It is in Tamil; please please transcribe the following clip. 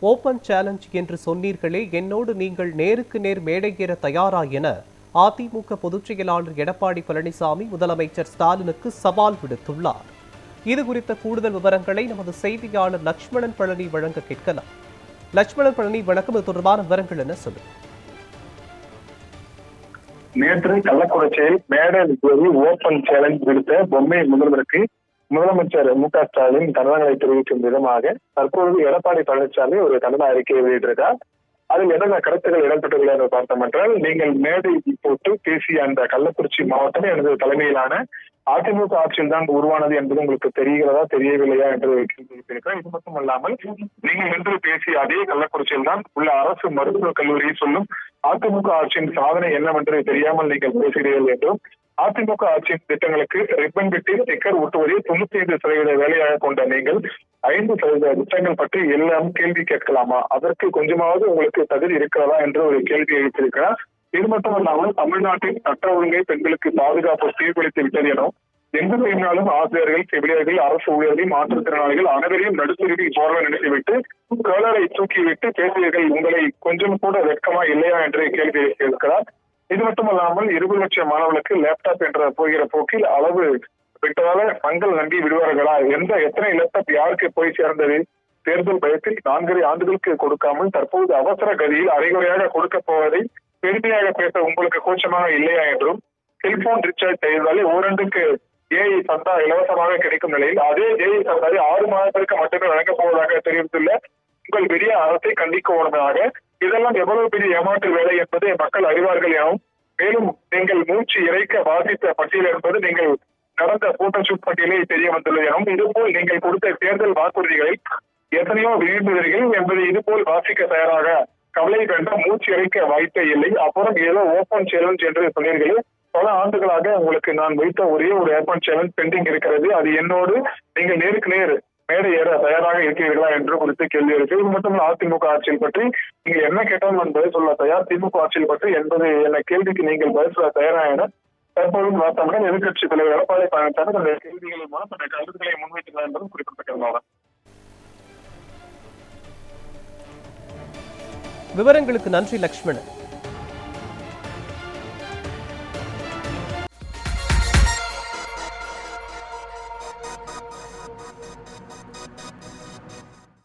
ஓபன் சேலஞ்ச் என்று சொன்னீர்களே, என்னோடு நீங்கள் நேருக்கு நேர் மேடையேற தயாரா என அதிமுக பொதுச் செயலாளர் எடப்பாடி பழனிசாமி முதலமைச்சர் ஸ்டாலினுக்கு சவால் விடுத்துள்ளார். இது குறித்த கூடுதல் விவரங்களை நமது செய்தியாளர் லட்சுமணன் பழனி வழங்க கேட்கலாம். லட்சுமணன் பழனி, வணக்கம். இது தொடர்பான விவரங்கள் என்ன சொல்லுங்க? நேற்று கள்ளக்குறிச்சியில் மேடையில் ஓபன் சேலஞ்ச் விடுத்த பொம்மை முதல்வருக்கு முதலமைச்சர் மு.க.ஸ்டாலின் கண்டனங்களை தெரிவிக்கும் விதமாக தற்போது எடப்பாடி பழனிசாமி ஒரு கண்டன அறிக்கையை வெளியிட்டிருக்கார். அதில் என்னென்ன கருத்துக்கள் இடம்பெற்றுள்ளது என்று பார்த்தோம் என்றால், நீங்கள் மேடை போட்டு பேசிய அந்த கள்ளக்குறிச்சி மாவட்டம் எனது தலைமையிலான அதிமுக ஆட்சியில் தான் உருவானது என்பது உங்களுக்கு தெரிகிறதா தெரியவில்லையா என்று கேள்வியிருக்கிறார். இது மட்டுமல்லாமல் நீங்கள் என்று பேசிய அதே கள்ளக்குறிச்சியில் தான் உள்ள அரசு மருத்துவக் கல்லூரியை சொல்லும் அதிமுக ஆட்சியின் சாதனை என்னவென்று தெரியாமல் நீங்கள் பேசுகிறீர்கள் என்றும், அதிமுக ஆட்சியின் திட்டங்களுக்கு ரிப்பன் வெட்டி ஸ்டிக்கர் ஒட்டுவதில் 95% வேலையாக கொண்ட நீங்கள் 5% திட்டங்கள் பற்றி எல்லாம் கேள்வி கேட்கலாமா? அதற்கு கொஞ்சமாவது உங்களுக்கு தகுதி இருக்கிறதா என்று ஒரு கேள்வி எழுப்பியிருக்கிறார். இது மட்டுமல்லாமல் தமிழ்நாட்டின் சட்ட ஒழுங்கை பெண்களுக்கு பாதுகாப்பு சீர்குலைத்து விட்டது எனவும், எங்கு போயினாலும் ஆசிரியர்கள், செவிலியர்கள், அரசு ஊழியர்கள், மாற்றுத்திறனாளிகள் அனைவரையும் நடுத்தருவில் போராட நினைத்துவிட்டு கலரை தூக்கிவிட்டு பேசியர்கள் உங்களை கொஞ்சம் கூட வெட்கமா இல்லையா என்று கேள்வி எழுப்பியிருக்கிறார். இது மட்டுமல்லாமல் 20 லட்சம் மாணவர்களுக்கு லேப்டாப் என்ற போகிற போக்கில் அளவு விட்டதால தங்கள் நம்பி விடுவார்களா? எத்தனை லேப்டாப் யாருக்கு போய் சேர்ந்தது? தேர்தல் பயத்தில் 4 ஆண்டுகளுக்கு கொடுக்காமல் தற்போது அவசர கதியில் அரைகுறையாக கொடுக்க போவதை பெருமையாக பேச உங்களுக்கு கூச்சமாக இல்லையா என்றும், செல்போன் ரீசார்ஜ் செய்தாலே ஓராண்டுக்கு ஏஐ சந்தா இலவசமாக கிடைக்கும் நிலையில் அதே ஏஐ சந்தாவை 6 மாதத்திற்கு மட்டுமே வழங்கப் போவதாக தெரிவித்துள்ள உங்கள் பெரிய அரசை கண்டிக்கோனதாக இதெல்லாம் எவ்வளவு பெரிய ஏமாற்று வேலை என்பதை மக்கள் அறிவார்கள் எனவும், மேலும் நீங்கள் மூச்சு இறைக்க வாசித்த பட்டியல் என்பது நீங்கள் நடந்த போட்டோஷூட் பட்டியலே தெரிய வந்துள்ளது எனவும், இதுபோல் நீங்கள் கொடுத்த தேர்தல் வாக்குறுதிகளில் எத்தனையோ விரும்புகிறீர்கள் என்பதை இதுபோல் வாசிக்க தயாராக கவலை வேண்டாம், மூச்சு இறைக்க வாய்ப்பே இல்லை. அப்புறம் ஏதோ ஓபன் சேலஞ்ச் என்று சொன்னீர்கள். பல ஆண்டுகளாக உங்களுக்கு நான் வைத்த ஒரே ஒரு ஓபன் சேலஞ்ச் பெண்டிங் இருக்கிறது. அது என்னோடு நீங்கள் நேருக்கு நேர் மேடை ஏற தயாராக இருக்கிறீர்களா என்று குறித்து கேள்வி இருக்கு. இது மட்டும் அதிமுக ஆட்சியில் பற்றி நீங்கள் என்ன கேட்டாலும் நான் பதில் சொல்ல தயார். திமுக ஆட்சியில் பற்றி என்பது என்ன கேள்விக்கு நீங்கள் பதில் சொல்ல தயாரா என தற்போது பார்த்தோம்னா எதிர்கட்சி தலைவர் எடப்பாடி பழனிசாமி தன்னுடைய கேள்விகளின் மூலம் தன்னுடைய கருத்துக்களை முன்வைக்கிறார் என்பதும் குறிப்பிடத்தக்கது. விவரங்களுக்கு நன்றி லட்சுமணன்.